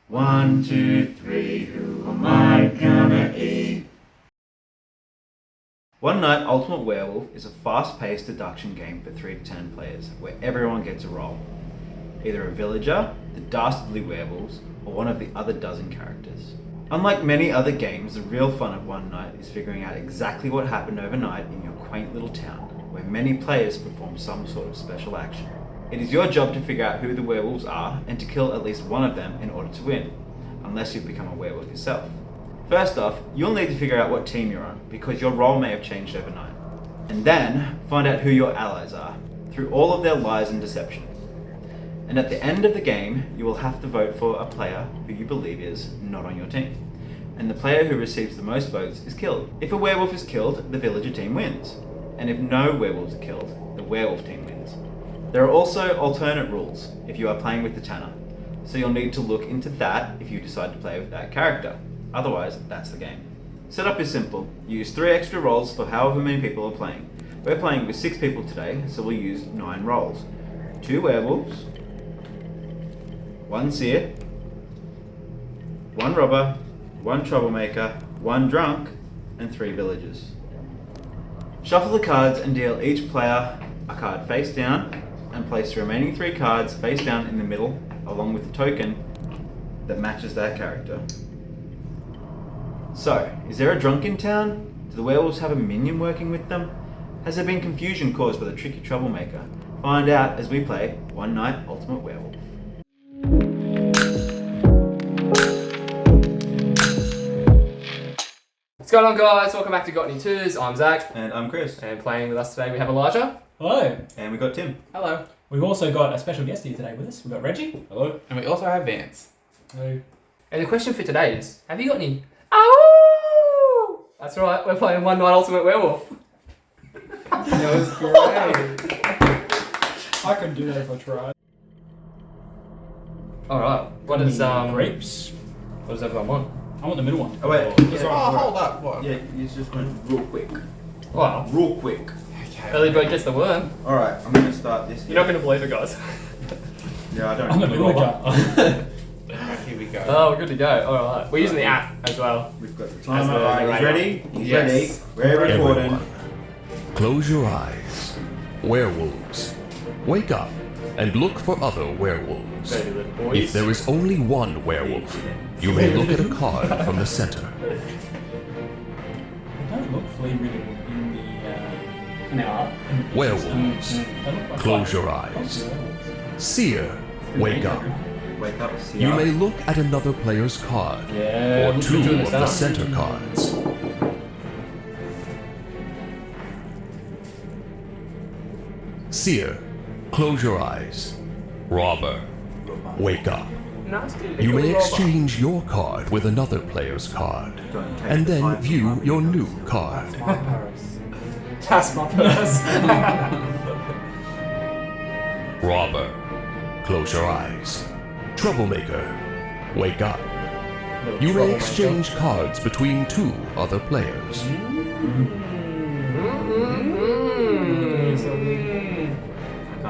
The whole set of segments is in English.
1, 2, 3, who am I gonna eat? One Night Ultimate Werewolf is a fast-paced deduction game for 3 to 10 players, where everyone gets a role. Either a villager, the dastardly werewolves, or one of the other dozen characters. Unlike many other games, the real fun of One Night is figuring out exactly what happened overnight in your quaint little town, where many players perform some sort of special action. It is your job to figure out who the werewolves are and to kill at least one of them in order to win, unless you've become a werewolf yourself. First off, you'll need to figure out what team you're on, because your role may have changed overnight. And then, find out who your allies are, through all of their lies and deception. And at the end of the game, you will have to vote for a player who you believe is not on your team. And the player who receives the most votes is killed. If a werewolf is killed, the villager team wins. And if no werewolves are killed, the werewolf team wins. There are also alternate rules if you are playing with the Tanner, so you'll need to look into that if you decide to play with that character. Otherwise, that's the game. Setup is simple. You use 3 extra roles for however many people are playing. We're playing with 6 people today, so we'll use 9 roles. 2 werewolves, 1 seer, 1 robber, 1 troublemaker, 1 drunk, and 3 villagers. Shuffle the cards and deal each player a card face down, and place the remaining 3 cards face down in the middle, along with the token that matches that character. So, is there a drunk in town? Do the werewolves have a minion working with them? Has there been confusion caused by the tricky troublemaker? Find out as we play One Night Ultimate Werewolf. What's going on, guys? Welcome back to Got Any Twos. I'm Zach. And I'm Chris. And playing with us today we have Elijah. Hello. And we got Tim. Hello. We've also got a special guest here today with us. We've got Reggie. Hello. And we also have Vance. Hello. And the question for today is, have you got any... Ow! That's right, we're playing One Night Ultimate Werewolf. That was great. I couldn't do that if I tried. Alright, what is grapes? What does everyone want? I want the middle one. Oh wait, hold up. What? Yeah, you just went real quick. Wow. Real quick. Okay. Early bird gets the worm. Alright, I'm gonna start this. You're not going to believe it, guys. Yeah, I don't I'm a know. villager. Right, here we go. Oh, we're good to go. Alright. We're using the app as well. We've got the As timer. the Alright, he's narrator. ready? He's Yes. ready. We're recording. Everyone, close your eyes. Werewolves, wake up and look for other werewolves. Ready, little boys. If there is only one werewolf, you may look at a card from the center. They don't look flea ridden in the art. Werewolves, They look like close your werewolves. eyes. Seer, wake up. Wake up, see You up. may look at another player's card, Yeah, or we're 2 doing of this the now. center cards. Seer, close your eyes. Robber, wake up. Nasty. You may exchange your card with another player's card, Don't take and the then time. view your new card. That's my purse. Robber, close your eyes. Troublemaker, wake up. You may exchange cards between 2 other players.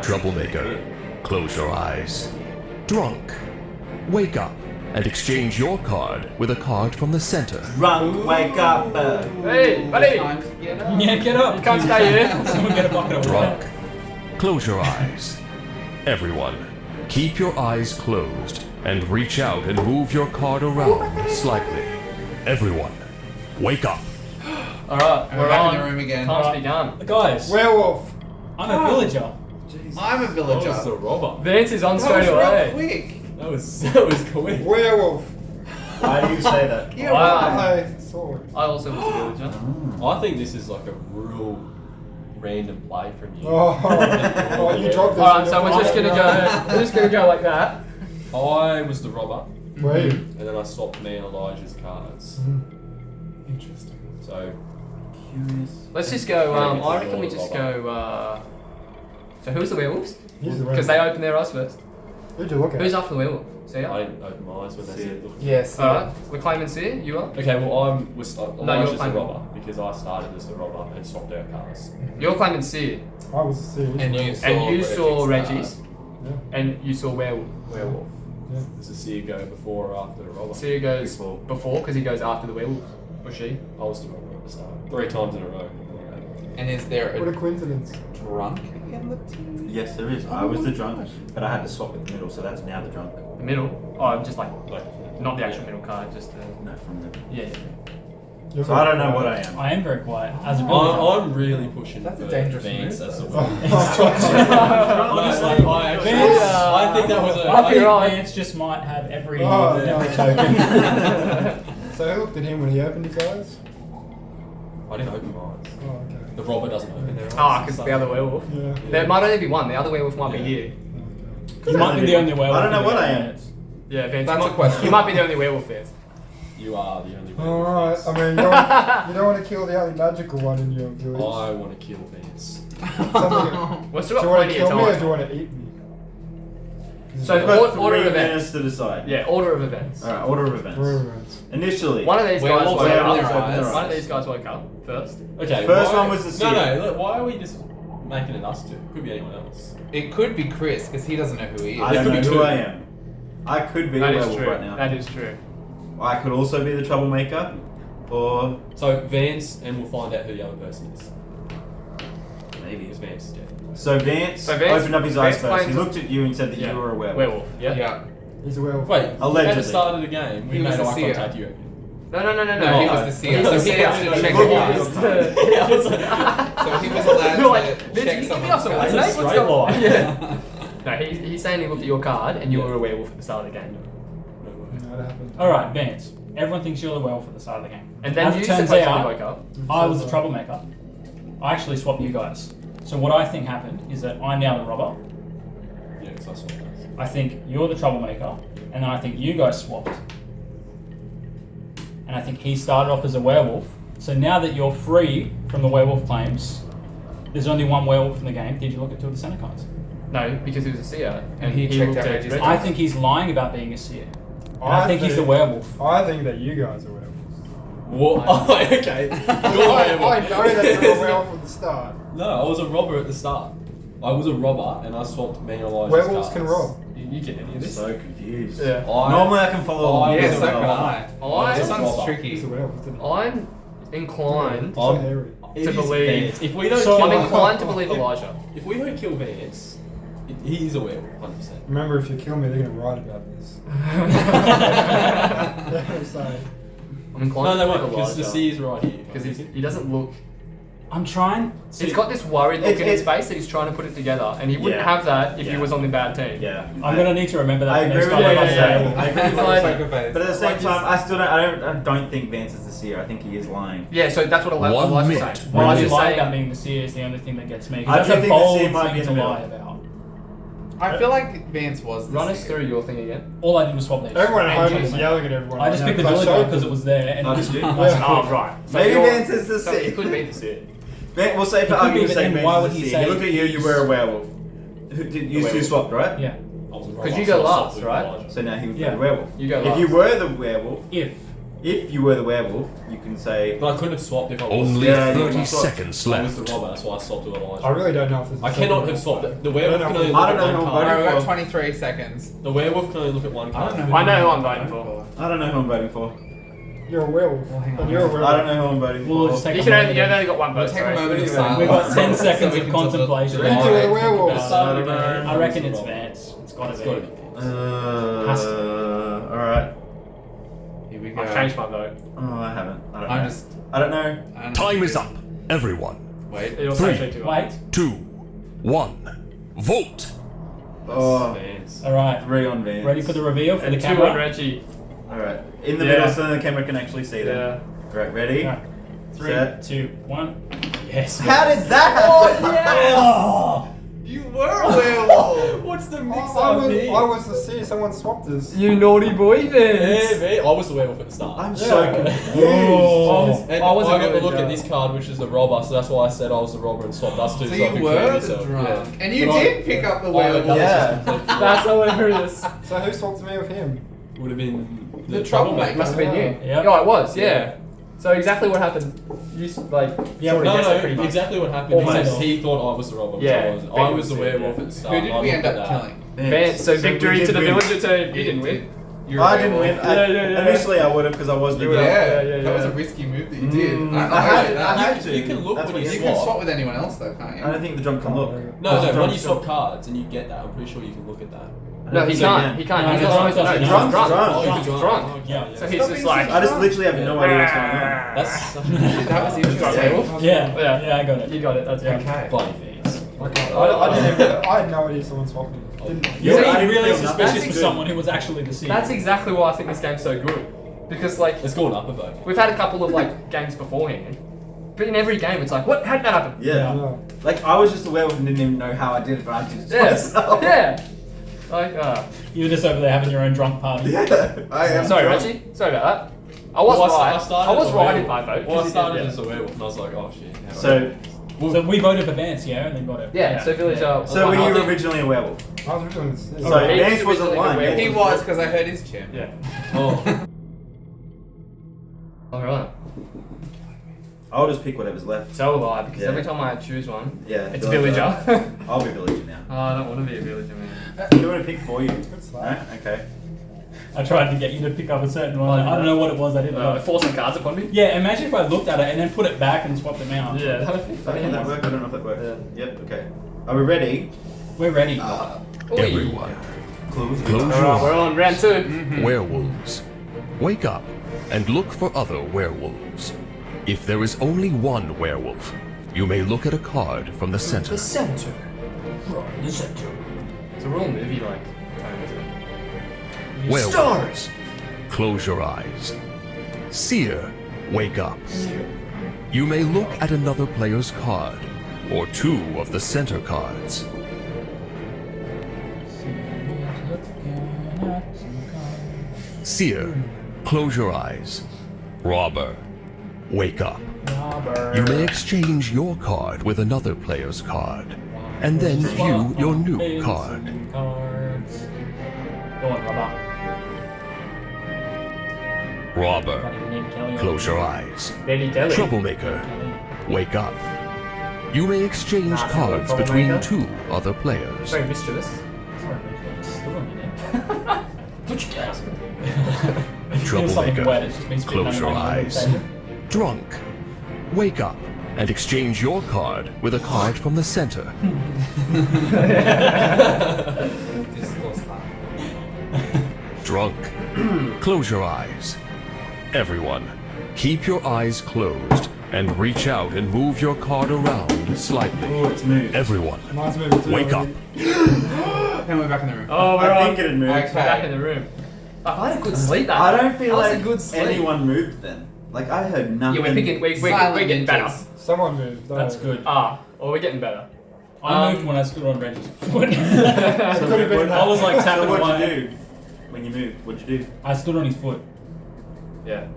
Troublemaker, close your eyes. Drunk, wake up and exchange your card with a card from the center. Drunk, wake up. Hey, buddy. Time to get up. Yeah, get up. You can't stay here. Someone get a bucket of water. Drunk, close your eyes. Everyone, keep your eyes closed and reach out and move your card around slightly. Everyone, wake up. Alright, And we're back on. in the room again. Time's begun. Guys, Werewolf. I'm a villager. I'm a villager. robber. Vance is on That straight was real away. quick. That was quick. Werewolf. Why do you say that? Yeah, Wow. why? Sword. I also was a villager. I think this is like a real random play from you. Oh, you dropped this. Alright, so we're just gonna go like that. I was the robber, Wait. and then I swapped me and Elijah's cards. Interesting. So Let's just go, I reckon we just go, so who's the werewolves? He's the Because they open their eyes first. Who'd you look at? Who's after the werewolf? See I ya? didn't open my eyes when they said look. Yes. Alright, we're claiming Seer, you are? Okay, well Elijah's the playing- robber because I started as the robber and swapped our cards. You're claiming Seer. I was serious. And you saw Reggie's Reggie's. Yeah. And you saw werewolf. Does the seer go before or after the robber? Seer goes before because he goes after the werewolf. Or she. I was the robber at the start. 3 times in a row. And is there What a a coincidence. drunk in the team? Yes, there is. I was the drunk, but I had to swap with the middle, so that's now the drunk. The middle. Oh, just like not the actual middle card, just the. No, from the. Yeah. You're So I don't know what I am. I am very quiet. As a villager. I'm really pushing That's a for dangerous Vance move, as the though. Honestly, I think that was a. I think right. Vance just might have every Oh, no no. token. So who looked at him when he opened his eyes? I didn't open my eyes. Oh, okay. The robber doesn't open their eyes. Ah, because the other werewolf. Yeah. There might only be one. The other werewolf might be Yeah. here. You might be the only werewolf. I don't know in what the I am. minutes. Yeah, Vance. That's you a might- question. You might be the only werewolf there. You are the only All werewolf. right. Vance. I mean, you don't want to kill the only magical one in your village. I want to kill Vance. Something, We're do still you got want to plenty of kill me or do time. you want to eat me? So We've got order of 3 events. minutes to decide. Yeah, order of events. Alright, order of events. Werewolves. Initially, One of these guys Werewolves woke open up. their eyes. One of these guys woke up first. Okay. First why- one was the No, seer. no. Look, why are we just making it us two? Could be anyone else. It could be Chris because he doesn't know who he is. I don't could know be who 2. I am. I could be That a is werewolf true. right now. That is true. I could also be the troublemaker, or So Vance, and we'll find out who the other person is. maybe. It's Vance. Yeah. So Vance, So Vance- opened up his eyes Vance first. He claims- looked at you and said that Yeah. you were a werewolf. Werewolf. Yeah. Yeah. He's a werewolf. Wait, Allegedly. at the start of the game, we He was made the eye seer. contact. You opened. No, No, he was the seer. So he wanted to check Look the at eyes. this. Yeah, I was like, So he was allowed You're like, to Vince, check you give me someone's up some card. way, That's a mate. What's straight going- line. Yeah. No, he's saying he looked at your card and you were a werewolf at the start of the game. No, that happened. All right, Vance. Everyone thinks you're the werewolf at the start of the game. And then As you it turns supposedly out, woke up. I was the troublemaker. I actually swapped you guys. So what I think happened is that I'm now the robber. yeah, because I saw that. I think you're the troublemaker, and then I think you guys swapped. And I think he started off as a werewolf. So now that you're free from the werewolf claims, there's only one werewolf in the game. Did you look at 2 of the center cards? No, because he was a seer. And he checked looked out at Reggie's Reggie. I think he's lying about being a seer. And I think he's the think- werewolf. I think that you guys are werewolves. What? Oh, okay. You're a I werewolf. know that you're a werewolf at the start. No, I was a robber at the start. I was a robber, and I swapped me and Elijah's Werewolves cards. can rob. You get any of this? So confused. Yeah. Normally I can follow along. I Yeah, was so a can robber. I. I This was a one's robber. tricky. He's a werewolf, isn't he? I'm inclined. So hairy. It To is believe- Vance. If we don't So- kill I'm inclined to believe Elijah. If we don't kill Vance, he's a werewolf, 100%. Remember, if you kill me, they're going to write about this. So, I'm inclined No, they to won't, believe because the Elijah. seer's right here. Because he doesn't look. I'm trying. He's got this worried look It- in his it- face that he's trying to put it together, and he wouldn't Yeah. have that if he Yeah. was on the bad team. Yeah. I'm gonna need to remember that. I for agree next with time you. I Yeah, say yeah, werewolf. I agree with It's you. like- Poker face. But at the same time, I don't think Vance is the seer. I think he is lying. Yeah, so that's what One Elijah's minute. saying. Well, I Elijah's just lie saying- about being the seer is the only thing that gets me. 'cause I that's do a think the bold seer might be thing in to the lie middle. about. I feel like Vance was the Run us seer. through your thing again. All I did was swap these. everyone at home is And yelling at everyone. I just right picked the now, villager I showed because them. it was there. And Oh, it was did you? nice and Oh, quick. right. So Maybe you're- Vance is the so seer. It could be the seer. We'll say for It could be, argument's but sake, then why Vance would is he the say seer. He looked at you, you were a he's- werewolf. You two swapped, right? Yeah. I was a robber, 'Cause you so go I swapped last, with right? Elijah. So now he would be Yeah. the werewolf. You go If last. you were the werewolf, If you were the werewolf, you can say. But I couldn't have swapped if I was. Only Yeah, you 30 can swap. seconds I was the left. robber, that's why I swapped with Elijah. I really don't know if this is I cannot have swapped it. The I werewolf don't can know only if- look I at don't one know who I'm card. Alright, we've got for. 23 seconds. The werewolf can only look at one I card. don't know. I know who I'm voting for. I don't know who I'm voting for. You're a werewolf. Well, hang on. And you're a werewolf. I don't know who I'm voting We'll for. just take You a can moment. only, you've only got one We'll vote. take a sorry. moment of We've silence. We've got 10 so seconds we of can contemplation. delete- Into the werewolves. I don't know. I reckon it's Vance. It's gotta It's be. gotta be Vance. Has Alright. Here we go. I've changed my vote. Oh, I haven't. I don't know. I'm just. I don't know. I don't Time know. is up. Everyone. Wait. It'll Three. take me too Wait. 2, 1. Vote. Oh, Vance. Alright. 3 on Vance. Ready for the reveal for And the 2 on camera? Reggie. Alright. In the Yeah. middle so the camera can actually see them. Yeah. Alright, ready? Alright. 3, Set. 2, 1. Yes. How did that happen? Oh, You were a werewolf! What's the I mix was, up here? I was the seer. Someone swapped us. You naughty boy, Yeah, man. I was the werewolf at the start. I'm so Yeah. confused. Oh. And I wasn't I got to really look at drunk. this card, which is the robber, so that's why I said I was the robber and swapped us two. So I you could were clear the myself. drunk. Yeah. And you But I- did pick up the I- werewolf. Yeah. That's hilarious. So who swapped me with him? Would have been The the troublemaker. Must have been you. Yep. Oh, it was, yeah. So exactly what happened. You like. Yeah, sort of No, guessed it pretty no, much. exactly what happened. Almost. He said he thought I was the robber, which Yeah, I was. but I you was the was- werewolf yeah. at the start. Who did I we end looked up at that. killing? Vance, so victory we to the did win. villager team. You didn't win. You're a I didn't win. werewolf. Initially, I would have because I was the You were, drunk. yeah, that was a risky move that you did. I had to. You can look That's when what you You can swap. swap with anyone else though, can't you? I don't think the drunk can look. No, Drunk when you still- swap cards and you get that, I'm pretty sure you can look at that. No, he can't. He can't. He's not supposed to know. Drunk, He's drunk. He's drunk. Yeah. So he's just like. I just literally have no idea what's going on. That's That was interesting. Yeah, I got it. You got it. That's Okay. bloody things. I had no idea someone swapped me. Didn't You're I didn't really feel nothing. suspicious That's for someone who was actually deceived. That's exactly why I think this game's so good. Because like It's gone up a vote. we've had a couple of like games beforehand, but in every game it's like, what? How did that happen? Yeah. Yeah. Like, I was just a werewolf and didn't even know how I did it, but I did it Yeah. myself. Yeah. Like, You were just over there having your own drunk party. Yeah. I am sorry, drunk. Reggie. Sorry about that. I was right. I was right in my vote. Well, I 'cause you started did, yeah. as a werewolf and I was like, oh shit. how do I So, do this? So we voted for Vance, yeah, and then got it. Yeah, so Villager. so were I you think- originally a werewolf? I was originally sick. So he Vance was wasn't originally lying. a werewolf. He was because I heard his tune. Yeah. Oh. Alright. I'll just pick whatever's left. So will I, because Yeah. every time I choose one, Yeah. it's Villager. Villager. I'll be villager now. Oh, I don't want to be a Villager, man. You want to pick for you? Good No? slap. Okay. I tried to get you to pick up a certain one. I don't know what it was. I didn't know. Force some cards upon me? Yeah, imagine if I looked at it and then put it back and swapped them out. Yeah, that would be Can funny. that work? I don't know if that works. Yep, okay. Are we ready? We're ready. Everyone, Close. close your Alright, we're on round 2. eyes. Werewolves, wake up and look for other werewolves. If there is only one werewolf, you may look at a card from the center. center. Right, the center. It's a real movie like tone, isn't it? Werewolves, close your eyes. Seer, wake up. You may look at another player's card, or two of the center cards. Seer, close your eyes. Robber, wake up. You may exchange your card with another player's card, and then view your new card. Cards. Go on, Robert. Robber, close your eyes. Lady Kelly. Troublemaker, wake up. You may exchange Nah, cards troublemaker. between two other players. Very mischievous. Put your gas. Troublemaker, close your eyes. Drunk, wake up and exchange your card with a card from the center. Just lost that. Drunk, close your eyes. Everyone, keep your eyes closed and reach out and move your card around slightly. Oh, it's moved. Everyone, Mine's moving too. wake up. And we're back in the room. Oh, we're I on. think it had moved. Okay. We're back in the room. I had a good sleep that I night. don't feel That was like a good sleep. anyone moved then. Like, I heard nothing. Yeah, we're picking. We're Silent getting better. ninjas. Someone moved. That's good. Well, we're getting better. I moved when I stood on Reggie's foot. Could have been I was like So tapping what'd away. you do when you moved? What'd you do? I stood on his foot. Yeah.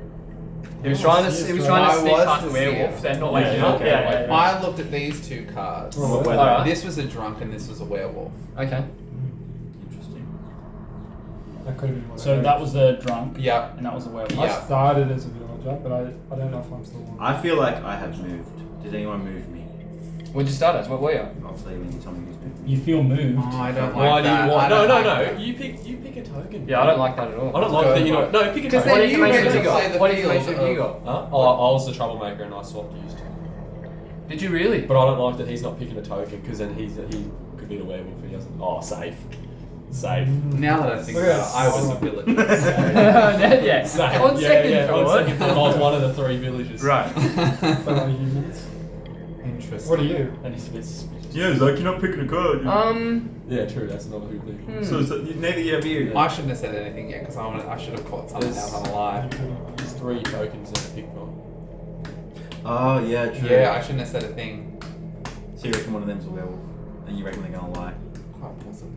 He was trying to. He was trying to I sneak was past the the werewolf. seer. They're not Yeah, waking yeah, up. okay, Yeah. I looked at these two cards. Oh, What were Alright. This was a drunk and this was a werewolf. Okay. Interesting. That could have been one. So that was the drunk. Yep. And that was the werewolf. Yeah. I started as a villager, but I don't know if I'm still one. I feel like I have moved. Did anyone move me? What'd you start as? What were you? I'll tell you when you tell me who's moved. You feel moved. Oh, I don't Why like do that. you want? I No, don't no, like no. that. You pick a token. Yeah, I don't like that at all. I don't like Go that. You for know. it. No, pick a Because token. What then you information get have to you play got? the What field information have you of- got? Huh? Oh, I was the troublemaker and I swapped used. Did you really? But I don't like that he's not picking a token because then he could be the werewolf. He doesn't. Oh, safe. Safe. Now that I think Look about at it, I was a that. villain. yeah. Safe. On second on thought. second thought, I was one of the three villagers. Right. Fellow humans. Interesting. What are you? And he's a bit suspicious. Yeah, Zach, you're not picking a card. Yeah, true. That's another who thing. So neither you have you. I shouldn't have said anything yet because I should have caught something There's- out on a lie. There's 3 tokens in a pick from. Oh, yeah, true. Yeah, I shouldn't have said a thing. So you reckon one of them's a werewolf? And you reckon they're gonna lie? Quite possibly.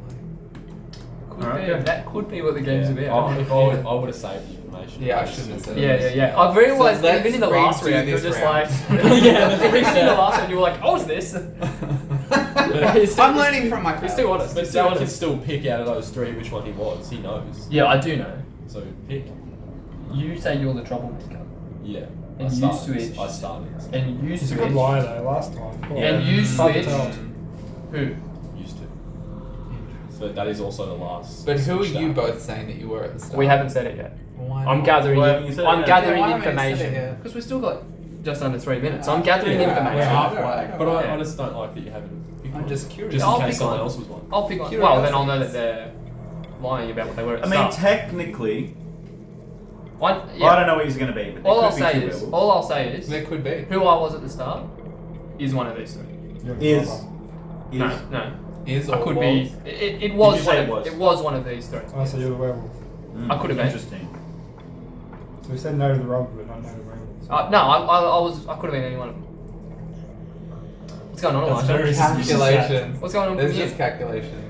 That could be what the game's about. If I would have saved the information. Yeah, I shouldn't have said Yeah. I've realised So even in the last let's round, redo you're this just round. like, yeah, even in the last round, you were like, oh, it's this. I'm learning from my He's still honest. But He's still someone can honest. still pick out of those 3 which one he was. He knows. Yeah, I do know. So pick. You say you're the troublemaker, Yeah. And I you started. switched. I started. and you He's a switched. good liar though, last time. And you Hard to switched. tell. Who? Used to. So but that is also the last. But who are stat. you both saying that you were at the start? We haven't said it yet. Why I'm not? gathering. Why haven't you said it I'm yet? gathering Yeah, why haven't you said it information yet? because we've still got just under 3 minutes. So I'm gathering Yeah, information. we're halfway. But Yeah. I just don't like that you haven't. picked I'm one. just curious. Just I'll in case pick someone one. else was one. I'll pick on. Well, then I'll know that they're lying about what they were at I the mean, start. technically, I I don't know what he's going to be. But there All I'll could be say two is, werewolves. all I'll say is, There could be. who I was at the start is one of these three. You're the Is brother. No. Is I or could was. be. It was you one. say Of, it was? it was one of these three. Oh, so you're the werewolf. I could have been. Interesting. So we said no to the robber, but not no to the werewolves. No, I was. I could have been any one of them. What's going on, That's Elijah? very suspicious. Calculations. What's going on There's with you? just calculations.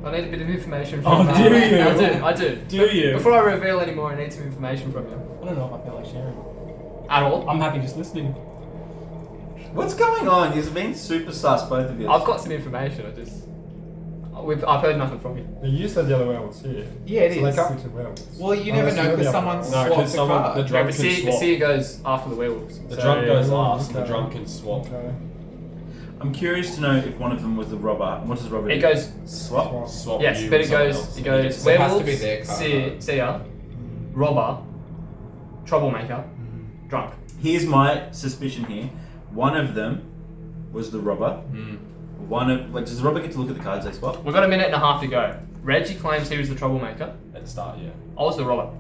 I need a bit of information Oh, from you. do you? I do. Do you? Before I reveal any more, I need some information from you. I don't know if I feel like sharing. At all. I'm happy just listening. What's going on? You've been super sus, both of you. I've got some information. I've heard nothing from you. Now, you said the other werewolves here. Yeah, it so is. they can't be two werewolves. Well, you never Unless know you're the because other someone's werewolf. No, swapped because the someone card. the No, drunk but can see, swap. see, it goes after the werewolves. The So- drunk goes Yeah, last, and the okay. drunk can swap. Okay. I'm curious to know if one of them was the robber. What does robber do? It goes. swap. Swap. Swap Yes, you but with it someone goes. else. It goes. So it has to Werewolves, be their card. seer, robber, troublemaker, drunk. Here's my suspicion here. One of them was the robber. Does the robber get to look at the cards they swap? We've got a minute and a half to go. Reggie claims he was the troublemaker. At the start, yeah. I was the robber.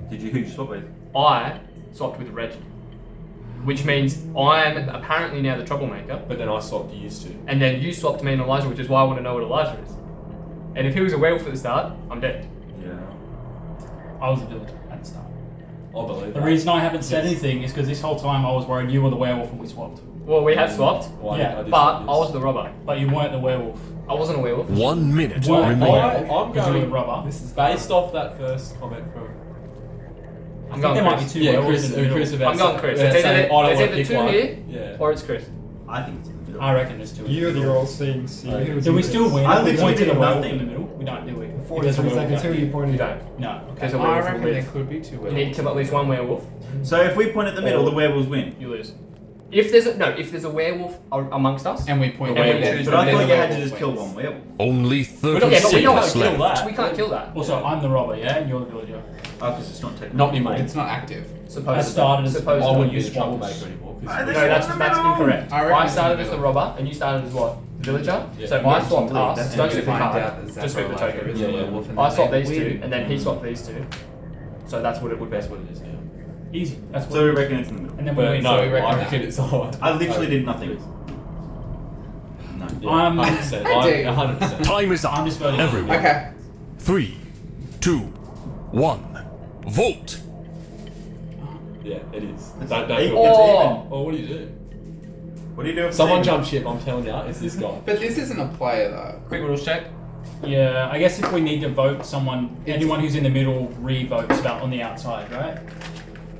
Who'd you swap with? I swapped with Reggie, which means I'm apparently now the troublemaker. But then I swapped used to. And then you swapped me and Elijah, which is why I want to know what Elijah is. And if he was a werewolf at the start, I'm dead. Yeah. I was a villager at the start. I believe The that. reason I haven't said Yes. anything is because this whole time I was worried you were the werewolf and we swapped. Well, we have swapped, Why Yeah, I did but swap I was the robber. But you weren't the werewolf. I wasn't a werewolf. 1 minute Well, remaining. I'm Because you were the going. robber. This is based off that first comment from. I I'm think there going might be Chris. two Yeah, werewolves Chris. in the middle. Chris about I'm going Chris. about It's either, saying, I don't there's want to either pick two one. here, Yeah. or it's Chris. I think it's in the middle. I reckon there's two. You, you're all seeing. See, Do we still win? I if we literally point to the did werewolf nothing. in the middle? We don't, do we? If 40 there's a seconds werewolf until out you here. pointed You out. don't. No. There's Okay. a I werewolf reckon with- there could be two You need to werewolves. kill at least one werewolf. So if we point at the middle, the werewolves win. You lose. If there's a werewolf amongst us, And we point The out werewolf that choose But I then thought the you had to werewolf just kill wins. one werewolf. Only Yeah, 30 but we seconds don't left. kill that. we can't kill that. Also, I'm the robber, yeah, and you're the villager. Oh, because it's not technically. Not anymore. It's not active. Supposedly. I started as- I Supposedly. wouldn't be you the swapped. troublemaker anymore. 'cause I No, think- that's incorrect. I reckon I it's started in the as the middle. robber, and you started as what? Villager. Yeah. So I Yeah, swapped indeed, us. that's Don't how swip you the find card. out that Just swip the Elijah token. is Yeah, the yeah. werewolf and I then swapped they these two, win. and then he swapped these two. So that's what it would be. That's what it is now. Easy. That's what So we reckon it's in the middle. And then we But win. no, we reckon I that. reckon it's all. I literally did nothing. No. Yeah, I'm- 100%. I do. 100%. Time is I'm up. just voting. Everyone. Okay. 3, 2, 1. Vote. Yeah, it is. It's Don't even. feel It's Oh. even. Oh, what do you do? What do you do if Someone it's even? jump ship, I'm telling you, it's this guy. But this isn't a player though. Quick rules check. Yeah, I guess if we need to vote someone, It's- anyone who's in the middle re-votes about on the outside, right?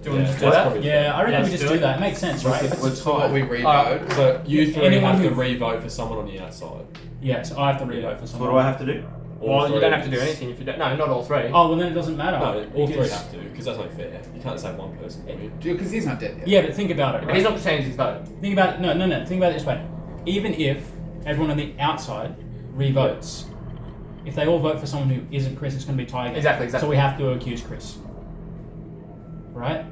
Do you want to just do that's that? probably Yeah, I reckon Yeah, we just do do it. that. It makes sense, right? If it's- So what we revote. Alright. So you three Anyone have to who- re-vote for someone on the outside. Yeah, so I have to re-vote for So someone. what do I have to do? All Well, you three don't have to do is- anything if you don't. No, not all three. Oh, well then it doesn't matter. No, all three because- have to, because that's not fair. You can't say one person for you. Because he's not dead yet. Yeah, but think about it. But Right? he's not to change his vote. Think about it. No. Think about it this way. Even if everyone on the outside re-votes, if they all vote for someone who isn't Chris, it's going to be tie again. Exactly. So we have to accuse Chris. Right?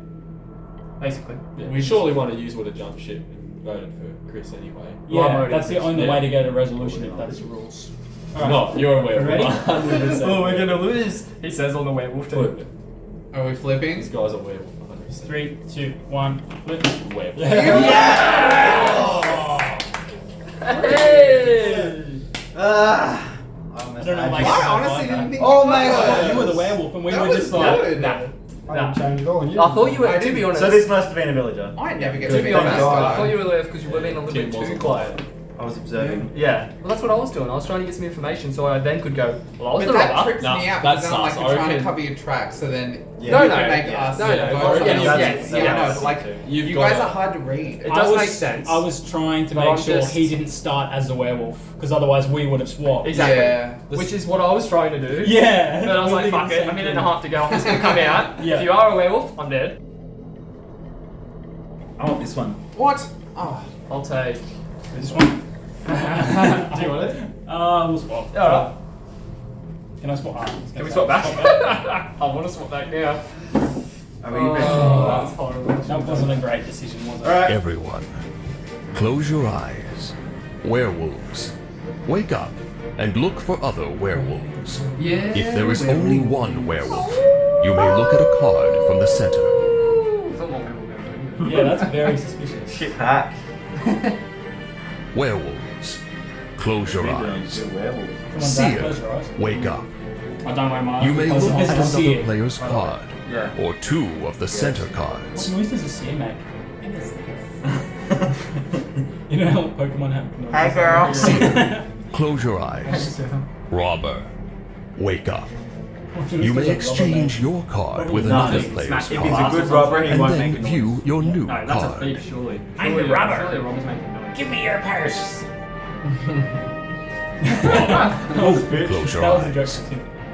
Basically. Yeah, we surely want to use what a jump ship and voted for Chris anyway. Well, I'm Yeah, voting that's the Chris. only Yeah. way to get a resolution if that's the rules. Alright. No, you're aware of Ready? it. 100%. Oh, we're gonna lose. He says on the werewolf Flip too. it. Are we flipping? This guy's a werewolf, 100%. 3, 2, 1, flip. Werewolf. Hey! I don't know, like, I stuff honestly like didn't that. think. Oh you my were. God. You were the werewolf, and we That were was just like, good. Nah. I didn't change at all. and you I thought you were. I To be didn't- honest. So this must have been a villager. I never get To be honest, God. I thought you were there because you were being a little Tim bit too wasn't quiet. I was observing. Yeah. Well, that's what I was doing. I was trying to get some information so I then could go. Well, I was But the that robber. trips Nah, me out that because I'm like sucks. you're I trying to reckon- cover your tracks, so then Yeah. No, you no, can make yeah. us No, vote no, something yes, else. yes, Yeah, yes. no, but like You've you got guys to- are hard to read. It does make sense. I was trying to But make I'm sure just- he didn't start as the werewolf, because otherwise we would have swapped. Exactly. Yeah. Which is what I was trying to do. Yeah. But I was We're like, thinking fuck the it, same a minute thing. and a half to go. I'm just gonna come out. Yeah. If you are a werewolf, I'm dead. I want this one. What? Oh, I'll take. This one. Do you want it? We'll swap. Alright. Can I swap? Can we swap back? I want to swap back now. Are we That's horrible. That wasn't a great decision, was it? Alright. Everyone, close your eyes. Werewolves, wake up and look for other werewolves. Yeah. If there is only one werewolf, you may look at a card from the center. Yeah, that's very suspicious. Shit hack. Werewolves, close your eyes. Werewolf. Come on, Zach, Seer, close your eyes. wake up. I don't wear my eyes. You may because look this at is a another seer. player's card, Yeah. or two of the center What cards. noise does a seer make? You know how Pokemon have noises? Hey, girl. Seer, close your eyes. Robber, wake up. You may exchange your card with another player's If he's a card, good robber, he and won't then make a noise. view your new No, that's a card. thief, surely. I'm Surely the robber. Surely a robber's making noise. Give me your purse. Close your That was a joke. eyes.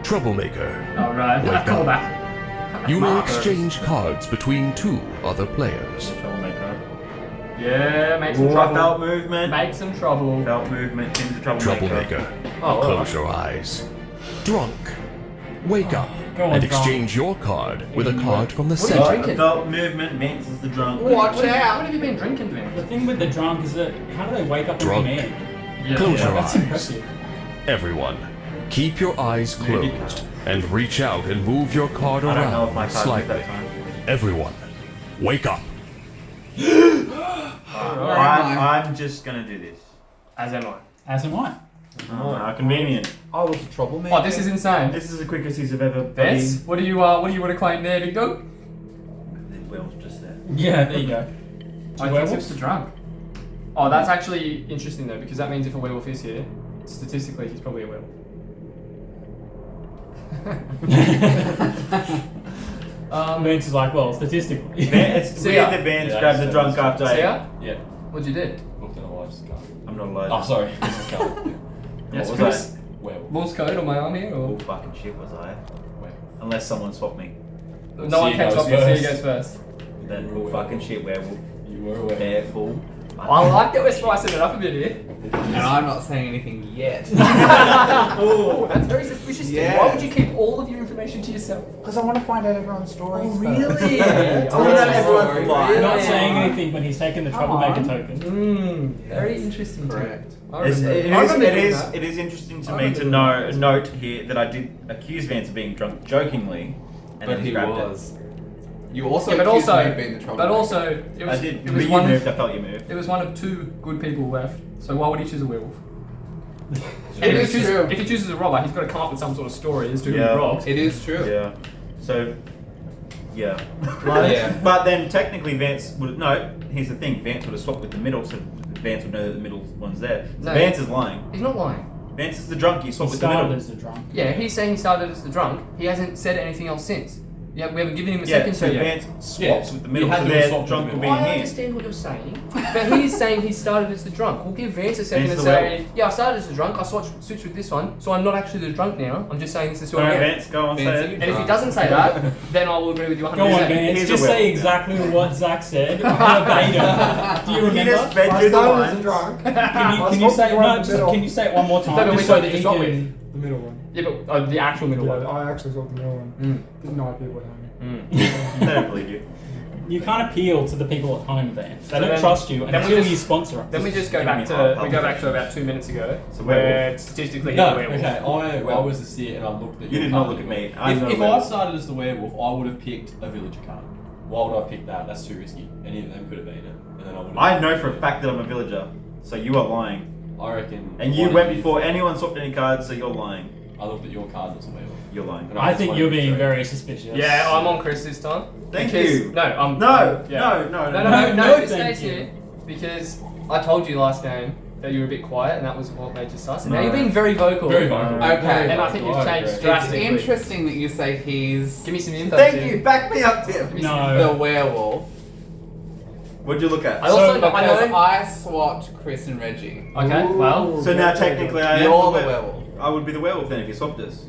Troublemaker, Alright, Wake call up. back. you may exchange cards between two other players. Troublemaker. Yeah, make some Ooh, I trouble. felt movement. Make some trouble. Felt movement. Tim's a troublemaker. Troublemaker, Oh, close your eyes. Drunk, wake up Go on, and drunk. exchange your card with a card from the What are you center. drinking? Felt movement. Vince is the drunk. Watch What out. have you been drinking, man? The thing with the drunk is that how do they wake up Drunk. on command? Yeah. Close your That's eyes. impressive. Everyone, keep your eyes closed and reach out and move your card I don't know if my around card slightly. that time. Everyone, wake up. I'm just gonna do this. As am I. As am I. Oh, how convenient. I was a troublemaker. Oh, this is insane. This is the quickest he's ever Vance, been. what do you want to claim there, big dog? Well, just there. Yeah, there you go. I Two think werewolves? it's the drunk. Oh, that's actually interesting though, because that means if a werewolf is here, statistically he's probably a werewolf. Vance is like, well, statistically. It's See weird ya. that Vance Yeah, grabbed the so drunk that's- after See I. ya? Yeah. What'd you do? Looked at a wife's card. I'm not allowed. Oh, sorry. This is card. Yes, was Chris. Werewolf. Morse code on my arm here, Oh, or fucking shit was I? Werewolf. Unless someone swapped me. no one Seer came goes off yet. first. Seer goes first. Then fucking shit werewolf. You were a werewolf. Careful. I like that we're spicing it up a bit here. And I'm not saying anything yet. Oh, that's very suspicious. Steve. Yeah. Why would you keep all of your information to yourself? Because I want to find out everyone's stories. Oh, first. really? Oh, not everyone's lying. Not saying anything, but he's taking the troublemaker on. token. Very interesting. Correct. I It remember. is, I remember doing that. it is interesting to I me to remember know, note here that I did accuse Vance of being drunk jokingly, and But then he grabbed was. You also Yeah, but accused also, me of being the but troublemaker. also, it it. was, I did. it But was you one moved. I of, felt you moved. it was one of two good people left. So why would he choose a werewolf? And It if is he, chooses, true. if he chooses a robber, he's got to come up with some sort of story as to who Yeah. he robbed. It is true. Yeah. So. Yeah. Yeah. But then technically Vance would no. Here's the thing. Vance would have swapped with the middle, so Vance would know that the middle one's there. So No. Vance is lying. He's not lying. Vance is the drunk. He He swapped with the started middle. as the drunk. Yeah, he's saying he started as the drunk. He hasn't said anything else since. Yeah, we haven't given him a Yeah. second So to yet. Vance swaps Yeah. with the You middle. had So to their swap with drunk the will be middle. in I here. understand what you're saying, but he's saying he started as the drunk. We'll give Vance a second Vance and the say, werewolf. yeah, I started as the drunk, I switched with this one, so I'm not actually the drunk now, I'm just saying this is who I Alright, am. Vance, go on, Vance, say you it. And if he doesn't say that, then I will agree with you 100%. Go on, Vance. He's a Just say werewolf. exactly what Zach said. Verbatim. Do you He remember? just fed I you the started as a lines. drunk. Can I you swapped say the one no? in the Just, middle. can you say it one more time? No, but just which so one that did you he swap can- The middle one. Yeah, but the actual middle Yeah, one. I actually swapped the middle one. Didn't know people at home. They don't believe you. You can't appeal to the people at home, Vance. They So don't then- trust you then we until just- you sponsor them. Then we just go Give back me to half about 2 minutes ago, It's a where werewolf. statistically he's No, a werewolf. okay, I was the seer and I looked at You your did not card. look at me. I'm not a If I werewolf. started as the werewolf, I would have picked a villager card. Why would I pick that? That's too risky. Any of them could have been it. And then I would have. I know for a fact that I'm a villager, so you are lying. I reckon. And you one went of before anyone swapped any cards, so you're lying. I looked at your card as a werewolf. You're lying. And I think just you're wanted to being say- very suspicious. Yeah, I'm on Chris this time. Thank Because- you. No, I'm. No, yeah. no, No, it thank stays you. here because I told you last game that you were a bit quiet, and that was what made you sus. And now No. you're being very vocal. Very vocal. Okay. And I think you've changed It's drastically. interesting that you say he's Give me some info. Thank Tim. you. Back me up, Tim. No. the werewolf What'd you look at? I also know. because I swapped Chris and Reggie. Okay, well. So now technically I am You're the the werewolf. I would be the werewolf then if you swapped us.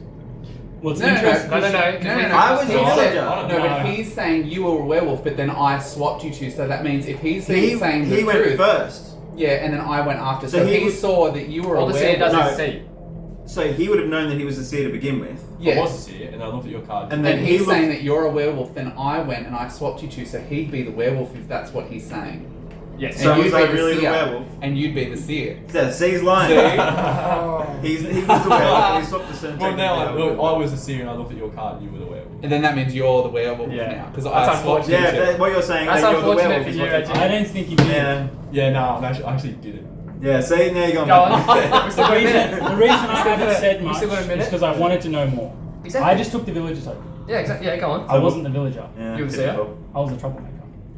What's No, no, no, interesting? No, no, no. No, no. I was he a said- villager. No, but No. he's saying you were a werewolf, but then I swapped you two. So that means if he's He, saying the he went truth, first. yeah, and then I went after. So So he he was- saw that you were All a the seer werewolf. does No. is see. So he would have known that he was a seer to begin with. I was a seer, and I looked at your card. And And then he's he saying looked, that you're a werewolf, then I went and I swapped you two, so he'd be the werewolf if that's what he's saying. Yes. So and was you'd I be really the seer, werewolf? And you'd be the seer. Yeah, C's lying. See? Oh. He was the werewolf. He swapped the center. Well, now I was a seer, and I looked at your card, and you were the werewolf. And then that means you're the werewolf Yeah. now. Because That's I swapped you Yeah, two. but what you're saying That's that you're the unfortunate werewolf for is you, what you're Reggie. I don't think you did. Yeah. Yeah, no, I actually didn't. Yeah, see, now you're going Go on. back. We still The got a reason, minute. the reason I We still haven't got a- said we much still got a is minute. because I wanted to know more. Exactly. I just took the villager token. Yeah, exactly. Yeah, go on. I wasn't the villager. Yeah, You were seer? typical. I was the troublemaker.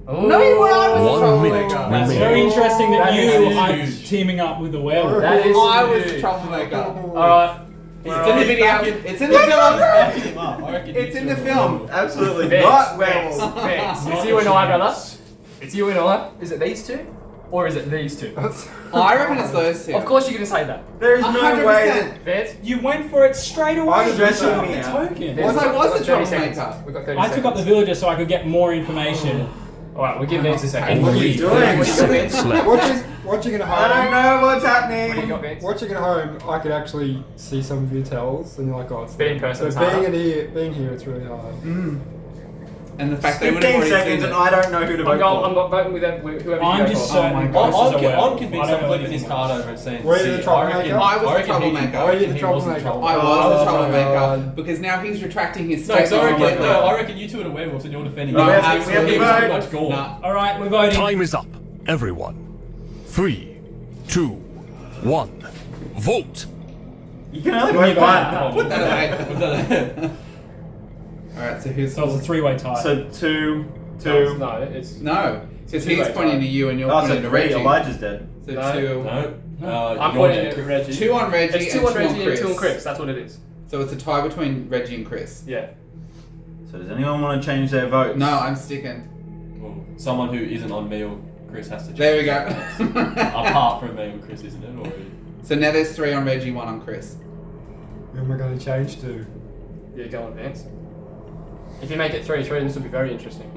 No, you were. I was One a troublemaker. minute It's remaining. very interesting that, That you is are huge. teaming up with the werewolf. That is I was the huge. troublemaker. Alright. It's in the video. It's in the film. It's in the film. Absolutely Vince, not Vince, werewolf. Vince. It's you and I, brother. It's you and I. Is it these two? Or is it these two? I reckon it's those two. Of course you're going to say that. There is no 100%. way that. Vince? You went for it straight away. I'm You dressing took me the out. token. Vince, Well, I was we've the got 30 troublemaker. seconds. We've got 30 I seconds. took up the villager so I could get more information. Alright, we'll give Vince a second. What are you doing? What do you got, Vince? Watching at home. I don't know what's What do you happening. got, Vince? Watching at home, I could actually see some of your tells, and you're like, oh, it's But in person, But it's harder. being here, it's really hard. And the fact they would have 15 already seconds seen and it. I don't know who to vote I'm for. not voting with whoever I'm you just go for. certain my Chris God. is a I'm werewolf. convinced I I'm don't know looking at anything this else. card over and saying, Were you the "See, troublemaker?" I was the reckon he- troublemaker. I Were you reckon the he wasn't troublemaker? I troublemaker. was the Oh, troublemaker God. because now he's retracting his No, because statement. I reckon you two are the werewolves and you're defending No, him. we have to Absolutely, he was vote. pretty much gone. Nah. All right, we're voting. Time is up, everyone. 3, 2, 1. Vote. You can only Give me vote that. one. Put that away. Put that- Alright, so who's So it was a three-way tie. So two. No, it's... No, because Two-way he's pointing tie. to you and you're Oh, so pointing to three. Reggie. Elijah's dead. So No. two. No. I'm you're pointing dead. at Reggie. Two on Reggie It's two and on two Reggie on and Chris. two on Chris. That's what it is. So it's a tie between Reggie and Chris. Yeah. So does anyone want to change their votes? No, I'm sticking. Well, someone who isn't on me or Chris has to change. There we go. Apart from me or Chris, isn't it? Or So now there's 3 on Reggie, 1 on Chris. Who am I going to change to? Yeah, go on, Vance. If you make it 3-3, this will be very interesting.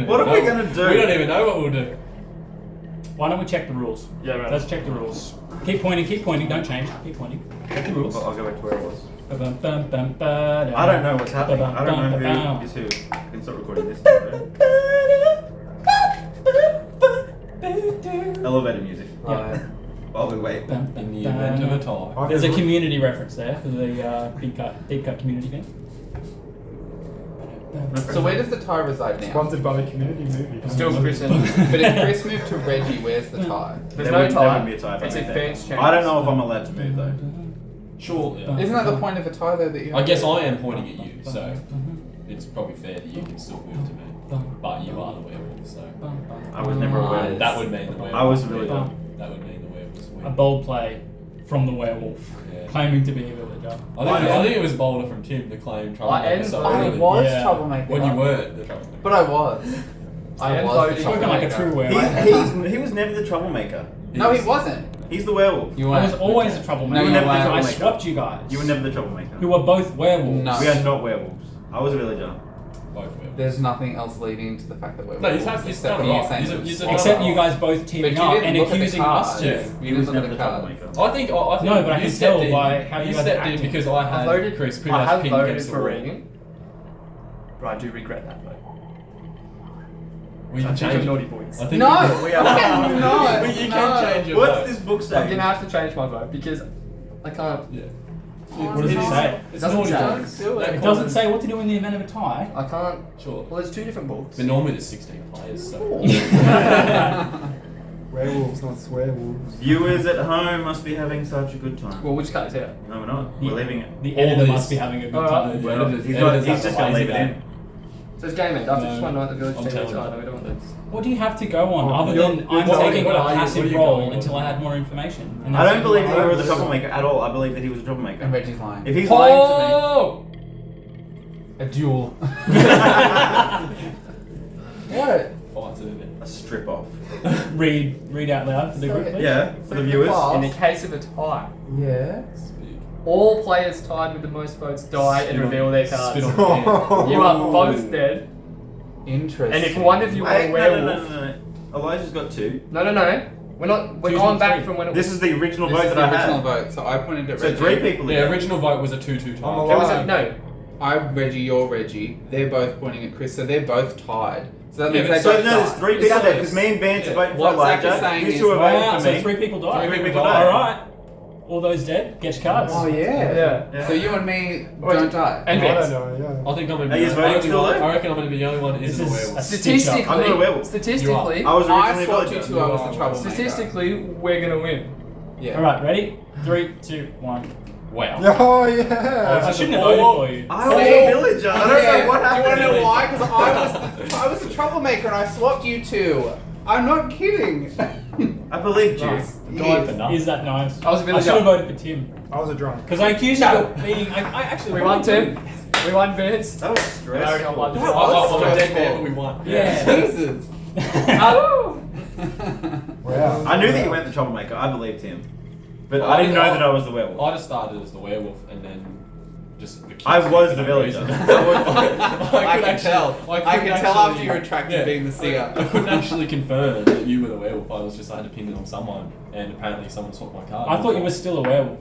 What are we gonna do? We don't even know what we'll do. Why don't we check the rules? Yeah, right. Let's check the rules. Keep pointing, don't change. Keep pointing. Check the rules. I'll go back to where it was. I I don't know what's happening. I don't know who is who. I can start recording this. Elevator music. Right. While we wait. In the event of a tie. There's a community reference there for the deep cut community game. So where does the tie reside now? Sponsored by the community movie. Still Chris and... But if Chris moved to Reggie, where's the tie? There's There no wouldn't- there tie. wouldn't be a tie if I It's made if that. Vance changes. I don't know if I'm allowed to move though. Sure. Isn't that the point of a tie though that you I guess I am pointing at you, so it's probably fair that you can still move to me. But you are the werewolf, so I was never aware. that would mean the werewolf. I was really dumb. That would mean the werewolf's win. A bold play from the werewolf, Yeah. claiming to be a villager. I think it was bolder from Tim to claim troublemaker so I early. was Yeah. troublemaker. When you weren't the troublemaker. But I was. I am was voting the for Spoken like a troublemaker. true werewolf. He was never the troublemaker. No, he wasn't. He's the werewolf. You I weren't. was always a troublemaker. No, you were never the I troublemaker. swapped you guys. You were never the troublemaker. Who were both werewolves. No. We are not werewolves. I was a villager. Both werewolves. There's nothing else leading to the fact that we're No, you werewolves have- it's except done for you right. saying You're- it was you're swap. Except you guys both But teaming you up didn't and look at the accusing us cards. to. Yeah. You He didn't was look never at the the cards. troublemaker. I think No, but I you can stepped tell in- by how you guys are stepped in acting. because I I had voted, Chris pretty I much have pinned voted against the for wall. Regan, but I do regret that vote. Well, you I can think change I'm it. naughty boys. I think No! you We are. No! Well, you can change your What's vote. this book I'm say? gonna have to change my vote because I can't. Yeah. What does it say? It doesn't naughty say. boys. Do it. It doesn't say what to do in the event of a tie. I can't. Sure. Well, there's two different books. But normally there's 16 players, so. Werewolves, not swearwolves. Viewers at home must be having such a good time. Well, which cut is here? No, we're not. We're leaving it. The All editor this. must be having a good Alright. time. We're not. Editors- He's editors just have gonna to leave it lazy in. So it's game end. After No. just one night, the village I'm team. telling Oh, you. no, we don't want this. What do you have to go on other You're- than you're I'm voting. taking What a are you- passive what are you role going on? until I had more information? And I that's don't believe what that you were the I- troublemaker at all. I believe that he was a troublemaker. And Reggie's lying. If he's lying Oh! A duel. What? Fights an event. to me, a strip off. read out loud for the group, please. Yeah, for the viewers. In the case of a tie, Yeah. This is big. all players tied with the most votes die and Spit on- reveal their cards. Spit on the hand. You are both dead. Interesting. And if one of you are Wait, a no, werewolf, no. Elijah's got two. no. We're Choose going back three. from when it This was. is the original This vote is that the I original had. vote, so I pointed at So Reggie. 3 people. The again. original vote was a 2-2 tie. I'm It was alive. no. I'm Reggie, you're Reggie. They're both pointing at Chris, so they're both tied. So that Yeah, means but they So both no, there's died. 3 people Exactly. there because me and Vance are voting for What Zach is Elijah. saying You is- 2 are voting Wow, for so me. 3 people died. Three people died. Alright. All those dead, get your cards. Oh yeah. Yeah. So you and me Wait, don't die. And I Vince. don't know, I think I'm going to Are be you the voting only still one. though? I reckon I'm going to be the only one that This isn't a is werewolf. a Statistically, I'm not a werewolf. statistically, I was I originally swapped you Villager. two, I was the troublemaker. statistically, we're gonna win. Yeah. Alright, ready? 3, 2, 1. Wow. yeah. Oh yeah. I shouldn't have voted for you. I was a villager. I don't know what happened. Do you want to know to me. why? Because I was the troublemaker and I swapped you two. I'm not kidding. I believed you. Nice. Going for nothing. Is that nice? I was a I villager. should have voted for Tim. I was a drunk. Because I accused you of being. I actually. We won, Tim. We won, Vince. That was I already got one. stressful. I'm a dead man, but we won. Yeah. Jesus. Oh. Wow. I knew that you weren't the troublemaker. I believed him. But Well, I didn't know I- that I was the werewolf. I just started as the werewolf and then just. I was the for no villager. reason. I can tell. I can tell after you're attracted yeah. being the seer. I couldn't actually confirm that you were the werewolf. I had to pin it on someone, and apparently someone swapped my card. I thought you were still a werewolf,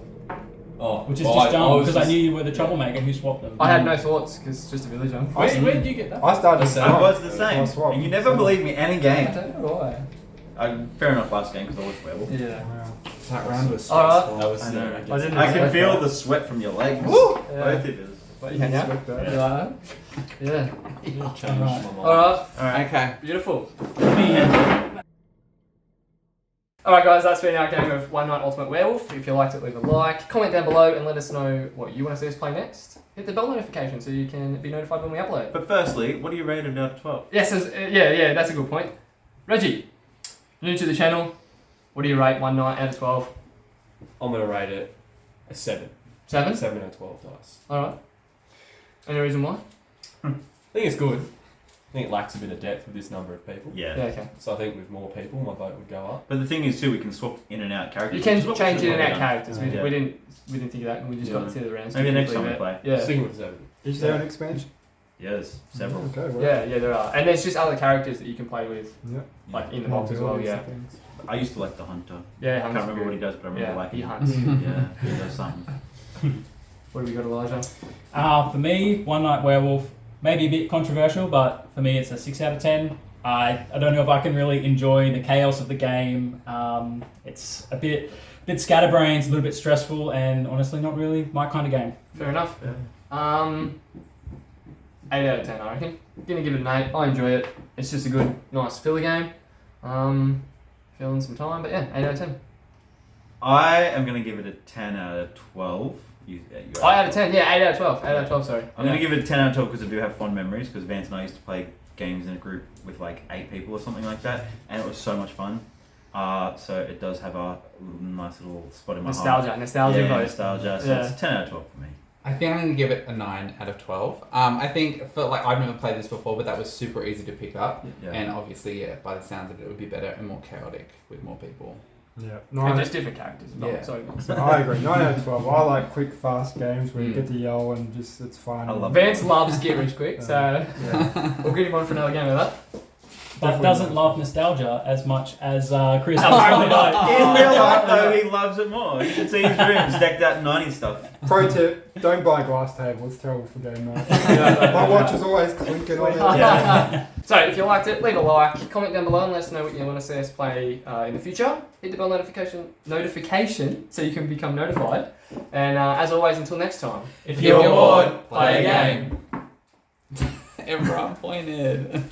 Oh, which is well, just dumb was because I just- knew you were the troublemaker who swapped them. I had no thoughts because just a villager. Where did you get that? I started The to I same. was the same. I swapped. And you never believed me any I game. don't know why. Fair enough, last game because I was werewolf. Yeah. Wow. That round was Alright. That was. I know. guess. I didn't I can expect feel that. the sweat from your legs. Woo! Both Yeah. of us. What, you hang out? Expect that. You like that? Yeah. Changed Alright. my mind. Alright. Alright. Okay. Beautiful. Me. Alright guys, that's been our game of One Night Ultimate Werewolf. If you liked it, leave a like. Comment down below and let us know what you want to see us play next. Hit the bell notification so you can be notified when we upload. But firstly, what do you rate it out of 12? Yes, yeah, that's a good point. Reggie, new to the channel. What do you rate One Night out of 12? I'm gonna rate it a 7. 7? 7 out of 12 dice. Alright. Any reason why? I think it's good. I think it lacks a bit of depth with this number of people. Yeah. Yeah, okay. So I think with more people, my vote would go up. But the thing is too, we can swap in and out characters. You can which is what we change should in and have out done. characters. Yeah. We didn't think of that and we just got to the rounds. Maybe next Leave time we it. play. Yeah. Sticking with 7. Is there an expansion? Yes, several. Okay. Well. Yeah, there are. And there's just other characters that you can play with, Yeah. like in the box as well, yeah. I used to like the hunter. Yeah, I can't Hunter's remember what he good. does, but I remember Yeah, liking he him. hunts. Yeah, he does something. What have we got, Elijah? For me, One Night Werewolf, maybe a bit controversial, but for me it's a 6 out of 10. I don't know if I can really enjoy the chaos of the game. It's a bit scatterbrains, a little bit stressful, and honestly not really my kind of game. Fair enough. Yeah. 8 out of 10, I reckon. Gonna give it an 8. I enjoy it. It's just a good, nice filler game. Filling some time, but yeah, 8 out of 10. I am going to give it a 10 out of 12. You 8 out of 10, yeah, 8 out of 12. 8 out of 12, sorry. I'm going to give it a 10 out of 12 because I do have fond memories because Vance and I used to play games in a group with like 8 people or something like that, and it was so much fun. So it does have a nice little spot in my heart. Nostalgia Yeah, vote. nostalgia. So Yeah. it's a 10 out of 12 for me. I think I'm going to give it a 9 out of 12. I think, for like, I've never played this before, but that was super easy to pick up. Yeah. And obviously, yeah, by the sounds of it, it would be better and more chaotic with more people. Yeah. And 9 just different characters. Yeah. So, I agree. 9 out of 12. I like quick, fast games where you Mm. get to yell and just it's fun. I love Vance loves get rich quick, so Yeah. we'll get him on for another game of that. But Definitely doesn't not. love nostalgia as much as Chris. In real life, though, he loves it more. You should see his room decked out in 90s stuff. Pro tip: don't buy a glass table. It's terrible for game night. My watch is always clinking on it. Yeah. So if you liked it, leave a like, comment down below and let us know what you want to see us play in the future. Hit the bell notification so you can become notified. And as always, until next time, If you're bored, play a game. Everyone pointed.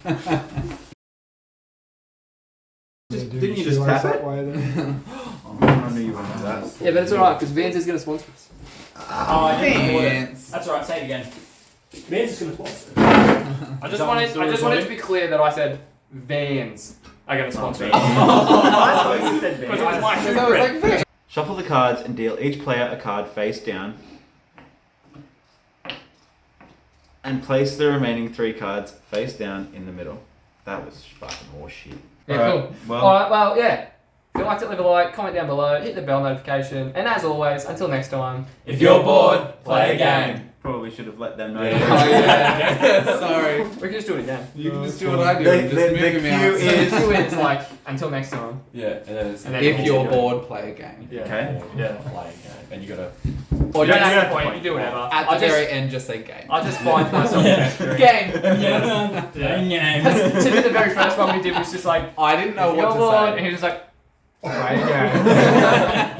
Didn't you just tap it? Way then? I knew you wanted that. Yeah, but it's alright because Vance is going to sponsor us. Oh, I didn't record it. Vance. That's alright, say it again. Vance is going to sponsor. I just wanted to be clear that I said Vans are going to sponsor us. I thought you said Because it was Vance. my Because I was like, Vance. Shuffle the cards and deal each player a card face down. And place the remaining 3 cards face down in the middle. That was fucking horseshit. Yeah, Alright, cool. well- Alright, well, yeah. If you liked it, leave a like, comment down below, hit the bell notification, and as always, until next time, If you're bored, play a game. Probably should have let them know. Yeah. Oh yeah. Sorry. We can just do it again. You can just do what I do. The- and just the move me cue out. is- The cue is like until next time. Yeah, and then it's And then If you're continue. bored, play a game. Yeah. Okay. Yeah. Playing game, and you gotta. Or You don't don't have have to to point. point. You do whatever. At the I just, very end, just say game. I just find myself gesturing. Game. Yeah. Because to me, the very first one we did was just like, I didn't know if you're what bored, to and say. he was just like, play a game.